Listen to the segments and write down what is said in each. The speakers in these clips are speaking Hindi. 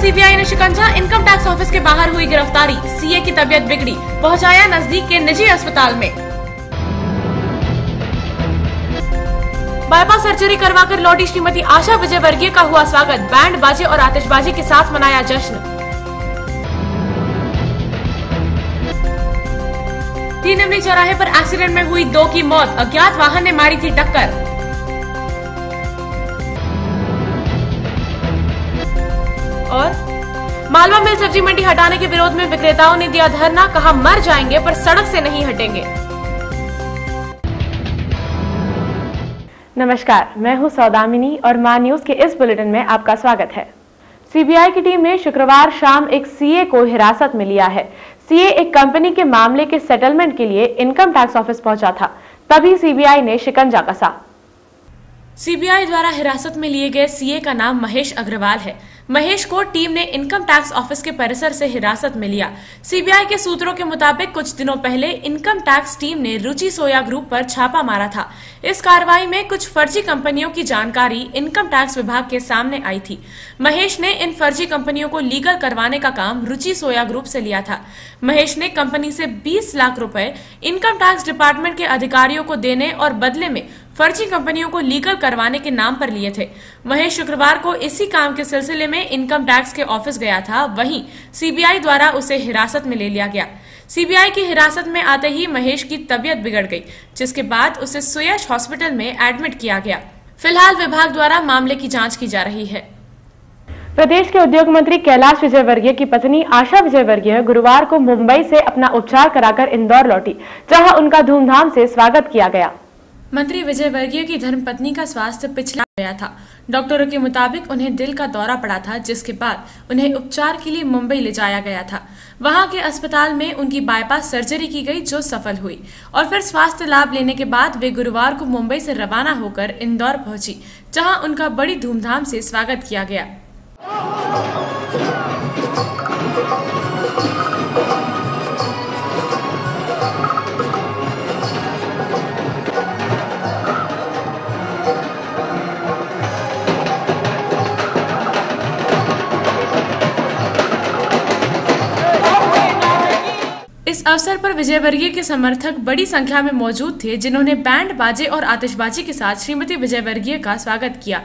सीबीआई ने शिकंजा, इनकम टैक्स ऑफिस के बाहर हुई गिरफ्तारी, सीए की तबीयत बिगड़ी, पहुंचाया नजदीक के निजी अस्पताल में। बाईपास सर्जरी करवाकर लौटी श्रीमती आशा विजयवर्गीय का हुआ स्वागत, बैंड बाजे और आतिशबाजी के साथ मनाया जश्न। 3 नंबरी चौराहे पर एक्सीडेंट में हुई 2 की मौत, अज्ञात वाहन ने मारी थी टक्कर। और मालवा मिल सब्जी मंडी हटाने के विरोध में विक्रेताओं ने दिया धरना, कहा मर जाएंगे पर सड़क से नहीं हटेंगे। नमस्कार, मैं हूं सौदामिनी और मां न्यूज के इस बुलेटिन में आपका स्वागत है। सीबीआई की टीम ने शुक्रवार शाम एक सीए को हिरासत में लिया है। सीए एक कंपनी के मामले के सेटलमेंट के लिए इनकम टैक्स ऑफिस पहुंचा था, तभी सीबीआई ने शिकंजा कसा। सीबीआई द्वारा हिरासत में लिए गए सीए का नाम महेश अग्रवाल है। महेश को टीम ने इनकम टैक्स ऑफिस के परिसर से हिरासत में लिया। सीबीआई के सूत्रों के मुताबिक कुछ दिनों पहले इनकम टैक्स टीम ने रुचि सोया ग्रुप पर छापा मारा था। इस कार्रवाई में कुछ फर्जी कंपनियों की जानकारी इनकम टैक्स विभाग के सामने आई थी। महेश ने इन फर्जी कंपनियों को लीगल करवाने का काम रुचि सोया ग्रुप से लिया था। महेश ने कंपनी से 20 लाख रुपए इनकम टैक्स डिपार्टमेंट के अधिकारियों को देने और बदले में फर्जी कंपनियों को लीगल करवाने के नाम पर लिए थे। महेश शुक्रवार को इसी काम के सिलसिले में इनकम टैक्स के ऑफिस गया था, वहीं सीबीआई द्वारा उसे हिरासत में ले लिया गया। सीबीआई की हिरासत में आते ही महेश की तबीयत बिगड़ गई, जिसके बाद उसे सुयश हॉस्पिटल में एडमिट किया गया। फिलहाल विभाग द्वारा मामले की जांच की जा रही है। प्रदेश के उद्योग मंत्री कैलाश विजयवर्गीय की पत्नी आशा विजयवर्गीय गुरुवार को मुंबई से अपना उपचार कराकर इंदौर लौटी, जहां उनका धूमधाम से स्वागत किया गया। मंत्री विजयवर्गीय की धर्मपत्नी का स्वास्थ्य पिछड़ा गया था। डॉक्टरों के मुताबिक उन्हें दिल का दौरा पड़ा था, जिसके बाद उन्हें उपचार के लिए मुंबई ले जाया गया था। वहां के अस्पताल में उनकी बाईपास सर्जरी की गई, जो सफल हुई, और फिर स्वास्थ्य लाभ लेने के बाद वे गुरुवार को मुंबई से रवाना होकर इंदौर पहुंची, जहां उनका बड़ी धूमधाम से स्वागत किया गया। इस अवसर पर विजयवर्गीय के समर्थक बड़ी संख्या में मौजूद थे, जिन्होंने बैंड बाजे और आतिशबाजी के साथ श्रीमती विजयवर्गीय का स्वागत किया।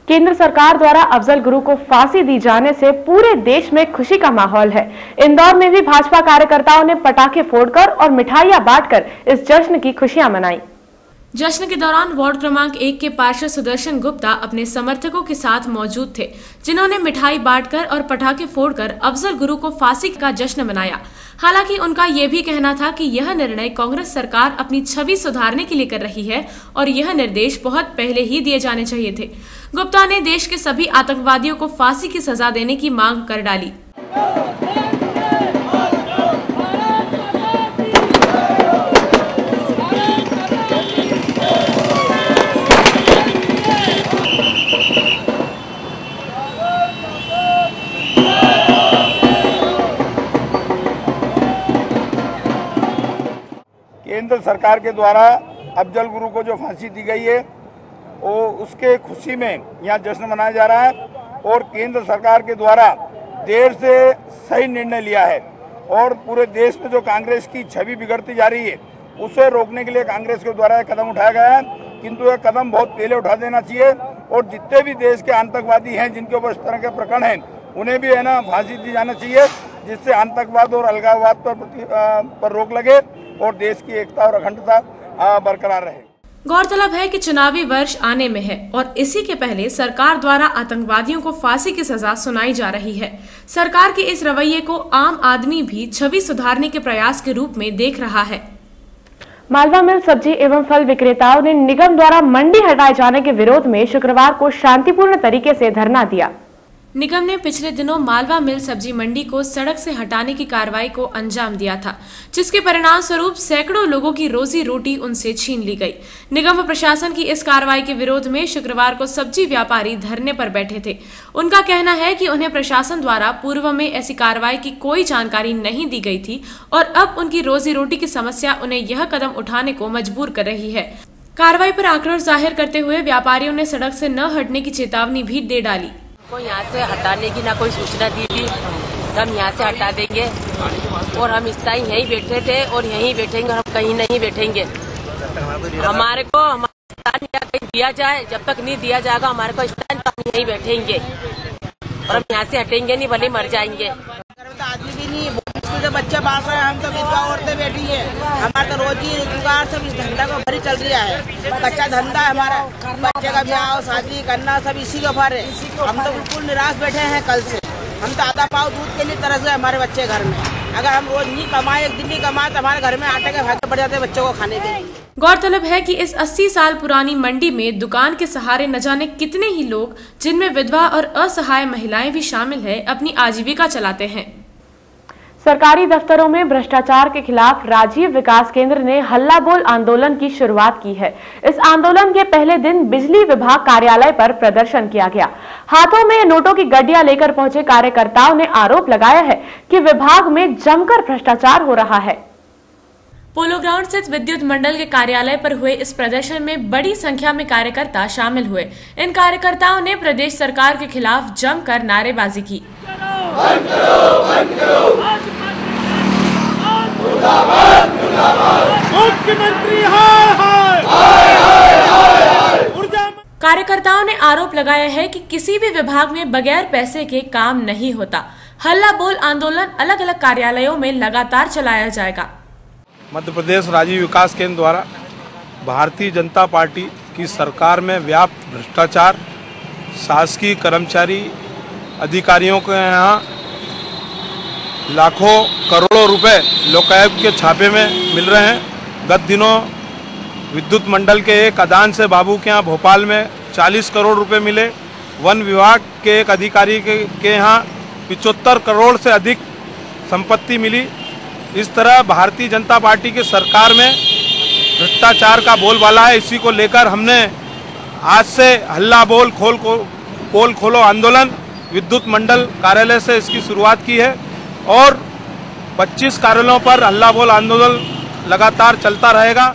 केंद्र सरकार द्वारा अफजल गुरु को फांसी दी जाने से पूरे देश में खुशी का माहौल है। इंदौर में भी भाजपा कार्यकर्ताओं ने पटाखे फोड़कर और मिठाइयां बांटकर इस जश्न की खुशियां मनाई। जश्न के दौरान वार्ड क्रमांक 1 के पार्षद सुदर्शन गुप्ता अपने समर्थकों के साथ मौजूद थे, जिन्होंने मिठाई बांटकर और पटाखे फोड़कर अफजल गुरु को फांसी का जश्न मनाया। हालांकि उनका यह भी कहना था कि यह निर्णय कांग्रेस सरकार अपनी छवि सुधारने के लिए कर रही है और यह निर्देश बहुत पहले ही दिए जाने चाहिए थे। गुप्ता ने देश के सभी आतंकवादियों को फांसी की सजा देने की मांग कर डाली। केंद्र सरकार के द्वारा अफजल गुरु को जो फांसी दी गई है, वो उसके खुशी में यहाँ जश्न मनाया जा रहा है और केंद्र सरकार के द्वारा देर से सही निर्णय लिया है और पूरे देश में जो कांग्रेस की छवि बिगड़ती जा रही है, उसे रोकने के लिए कांग्रेस के द्वारा एक कदम उठाया गया है। किंतु यह कदम बहुत पहले उठा देना चाहिए और जितने भी देश के आतंकवादी हैं, जिनके ऊपर इस तरह के प्रकरण हैं, उन्हें भी है ना फांसी दी जाना चाहिए, जिससे आतंकवाद और अलगाववाद पर रोक लगे और देश की एकता और अखंडता बरकरार रहे। गौरतलब है कि चुनावी वर्ष आने में है और इसी के पहले सरकार द्वारा आतंकवादियों को फांसी की सजा सुनाई जा रही है। सरकार के इस रवैये को आम आदमी भी छवि सुधारने के प्रयास के रूप में देख रहा है। मालवा मिल सब्जी एवं फल विक्रेताओं ने निगम द्वारा मंडी हटाए जाने के विरोध में शुक्रवार को शांतिपूर्ण तरीके से धरना दिया। निगम ने पिछले दिनों मालवा मिल सब्जी मंडी को सड़क से हटाने की कार्रवाई को अंजाम दिया था, जिसके परिणाम स्वरूप सैकड़ों लोगों की रोजी रोटी उनसे छीन ली गई। निगम प्रशासन की इस कार्रवाई के विरोध में शुक्रवार को सब्जी व्यापारी धरने पर बैठे थे। उनका कहना है कि उन्हें प्रशासन द्वारा पूर्व में ऐसी कार्रवाई की कोई जानकारी नहीं दी गई थी और अब उनकी रोजी रोटी की समस्या उन्हें यह कदम उठाने को मजबूर कर रही है। कार्रवाई पर आक्रोश जाहिर करते हुए व्यापारियों ने सड़क से न हटने की चेतावनी भी दे डाली। को यहाँ से हटाने की ना कोई सूचना दी थी, हम यहाँ से हटा देंगे और हम इस टाइम यहीं बैठे थे और यहीं बैठेंगे, हम कहीं नहीं बैठेंगे। हमारे को हमारा स्थान या कहीं दिया जाए, जब तक नहीं दिया जाएगा हमारे को स्थान, तो हम यहीं बैठेंगे और हम यहाँ से हटेंगे नहीं, भले मर जाएंगे। आदमी भी नहीं, जो बच्चे पाल रहे हैं, हम तो विधवा औरतें बैठी है, हमारा तो रोजी रोजगार सब इस धंधा को भरी चल रहा है। कच्चा धंधा है हमारा, बच्चे का ब्याह शादी करना सब इसी के ऊपर है। हम तो बिल्कुल निराश बैठे हैं कल से। हम तो आधा पाव दूध के लिए तरस गए हमारे बच्चे घर में। अगर हम रोज नहीं कमाए, एक दिन नहीं कमाए, तो हमारे घर में आटे के भागे पड़ जाते बच्चों को खाने के लिए। गौरतलब है कि इस 80 साल पुरानी मंडी में दुकान के सहारे न जाने कितने ही लोग, जिनमें विधवा और असहाय महिलाएं भी शामिल है, अपनी आजीविका चलाते हैं। सरकारी दफ्तरों में भ्रष्टाचार के खिलाफ राजीव विकास केंद्र ने हल्ला बोल आंदोलन की शुरुआत की है। इस आंदोलन के पहले दिन बिजली विभाग कार्यालय पर प्रदर्शन किया गया। हाथों में नोटों की गड्डियां लेकर पहुंचे कार्यकर्ताओं ने आरोप लगाया है कि विभाग में जमकर भ्रष्टाचार हो रहा है। पोलो ग्राउंड स्थित विद्युत मंडल के कार्यालय पर हुए इस प्रदर्शन में बड़ी संख्या में कार्यकर्ता शामिल हुए। इन कार्यकर्ताओं ने प्रदेश सरकार के खिलाफ जमकर नारेबाजी की। कार्यकर्ताओं ने आरोप लगाया है कि किसी भी विभाग में बगैर पैसे के काम नहीं होता। हल्ला बोल आंदोलन अलग अलग कार्यालयों में लगातार चलाया जाएगा। मध्य प्रदेश राजीव विकास केंद्र द्वारा भारतीय जनता पार्टी की सरकार में व्याप्त भ्रष्टाचार, शासकीय कर्मचारी अधिकारियों के यहाँ लाखों करोड़ों रुपए लोकायुक्त के छापे में मिल रहे हैं। गत दिनों विद्युत मंडल के एक अदान से बाबू के यहाँ भोपाल में 40 करोड़ रुपए मिले। वन विभाग के एक अधिकारी के यहाँ 75 करोड़ से अधिक संपत्ति मिली। इस तरह भारतीय जनता पार्टी की सरकार में भ्रष्टाचार का बोलबाला है। इसी को लेकर हमने आज से हल्ला बोल पोल खोलो आंदोलन विद्युत मंडल कार्यालय से इसकी शुरुआत की है और 25 कार्यालयों पर हल्ला बोल आंदोलन लगातार चलता रहेगा।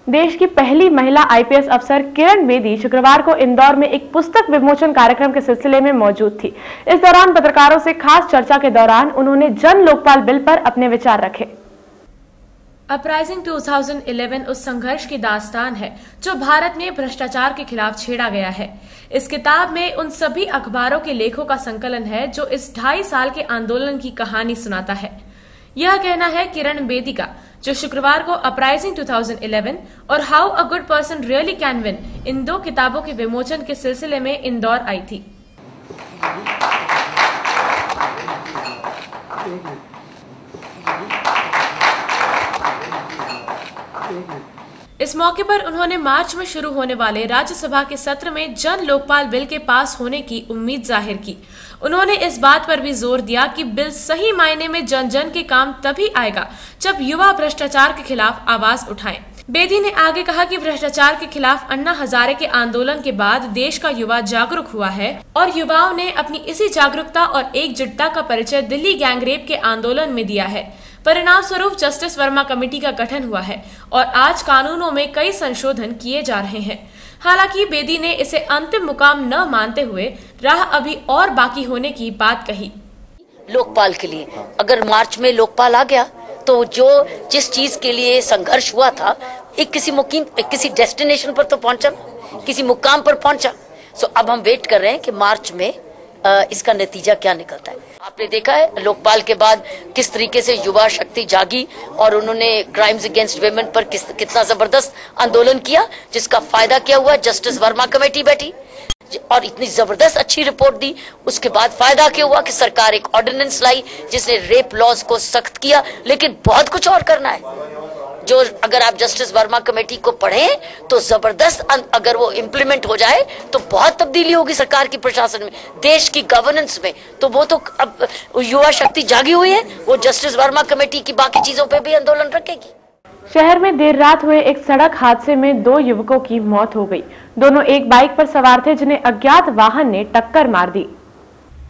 देश की पहली महिला आईपीएस अफसर किरण बेदी शुक्रवार को इंदौर में एक पुस्तक विमोचन कार्यक्रम के सिलसिले में मौजूद थी। इस दौरान पत्रकारों से खास चर्चा के दौरान उन्होंने जन लोकपाल बिल पर अपने विचार रखे। अपराइजिंग 2011 उस संघर्ष की दास्तान है जो भारत में भ्रष्टाचार के खिलाफ छेड़ा गया है। इस किताब में उन सभी अखबारों के लेखों का संकलन है जो इस 2.5 साल के आंदोलन की कहानी सुनाता है। यह कहना है किरण बेदी का, जो शुक्रवार को अपराइजिंग 2011 और how a good person really can win, इन 2 किताबों के विमोचन के सिलसिले में इंदौर आई थी। इस मौके पर उन्होंने मार्च में शुरू होने वाले राज्यसभा के सत्र में जन लोकपाल बिल के पास होने की उम्मीद जाहिर की। उन्होंने इस बात पर भी जोर दिया कि बिल सही मायने में जन जन के काम तभी आएगा जब युवा भ्रष्टाचार के खिलाफ आवाज उठाएं। बेदी ने आगे कहा कि भ्रष्टाचार के खिलाफ अन्ना हजारे के आंदोलन के बाद देश का युवा जागरूक हुआ है और युवाओं ने अपनी इसी जागरूकता और एकजुटता का परिचय दिल्ली गैंगरेप के आंदोलन में दिया है। परिणाम स्वरूप जस्टिस वर्मा कमेटी का गठन हुआ है और आज कानूनों में कई संशोधन किए जा रहे हैं। हालांकि बेदी ने इसे अंतिम मुकाम न मानते हुए राह अभी और बाकी होने की बात कही। लोकपाल के लिए अगर मार्च में लोकपाल आ गया तो जिस चीज के लिए संघर्ष हुआ था एक किसी डेस्टिनेशन पर तो पहुंचा, किसी मुकाम पर पहुंचा। सो अब हम वेट कर रहे हैं कि मार्च में इसका नतीजा क्या निकलता है। आपने देखा है लोकपाल के बाद किस तरीके से युवा शक्ति जागी और उन्होंने क्राइम्स अगेंस्ट वुमेन पर कितना जबरदस्त आंदोलन किया, जिसका फायदा क्या हुआ, जस्टिस वर्मा कमेटी बैठी और इतनी जबरदस्त अच्छी रिपोर्ट दी। उसके बाद फायदा क्या हुआ कि सरकार एक ऑर्डिनेंस लाई जिसने रेप लॉज को सख्त किया, लेकिन बहुत कुछ और करना है जो अगर आप जस्टिस वर्मा कमेटी को पढ़ें तो जबरदस्त, अगर वो इम्प्लीमेंट हो जाए तो बहुत तब्दीली होगी सरकार की प्रशासन में, देश की गवर्नेंस में। तो वो तो अब युवा शक्ति जागी हुई है, वो जस्टिस वर्मा कमेटी की बाकी चीजों पे भी आंदोलन रखेगी। शहर में देर रात हुए एक सड़क हादसे में 2 युवकों की मौत हो गई। दोनों एक बाइक पर सवार थे जिन्हें अज्ञात वाहन ने टक्कर मार दी।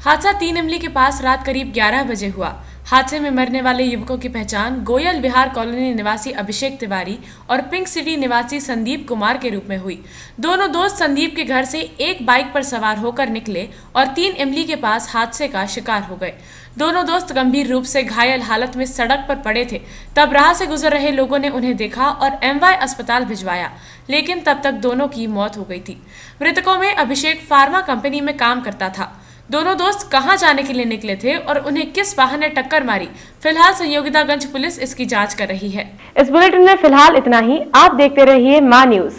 हादसा 3 इमली के पास रात करीब 11 बजे हुआ। हादसे में मरने वाले युवकों की पहचान गोयल विहार कॉलोनी निवासी अभिषेक तिवारी और पिंक सिटी निवासी संदीप कुमार के रूप में हुई। दोनों दोस्त संदीप के घर से एक बाइक पर सवार होकर निकले और 3 इमली के पास हादसे का शिकार हो गए। दोनों दोस्त गंभीर रूप से घायल हालत में सड़क पर पड़े थे। तब राह से गुजर रहे लोगों ने उन्हें देखा और एमवाय अस्पताल भिजवाया, लेकिन तब तक दोनों की मौत हो गई थी। मृतकों में अभिषेक फार्मा कंपनी में काम करता था। दोनों दोस्त कहां जाने के लिए निकले थे और उन्हें किस वाहन ने टक्कर मारी, फिलहाल संयोगितागंज पुलिस इसकी जांच कर रही है। इस बुलेटिन में फिलहाल इतना ही। आप देखते रहिए मां न्यूज।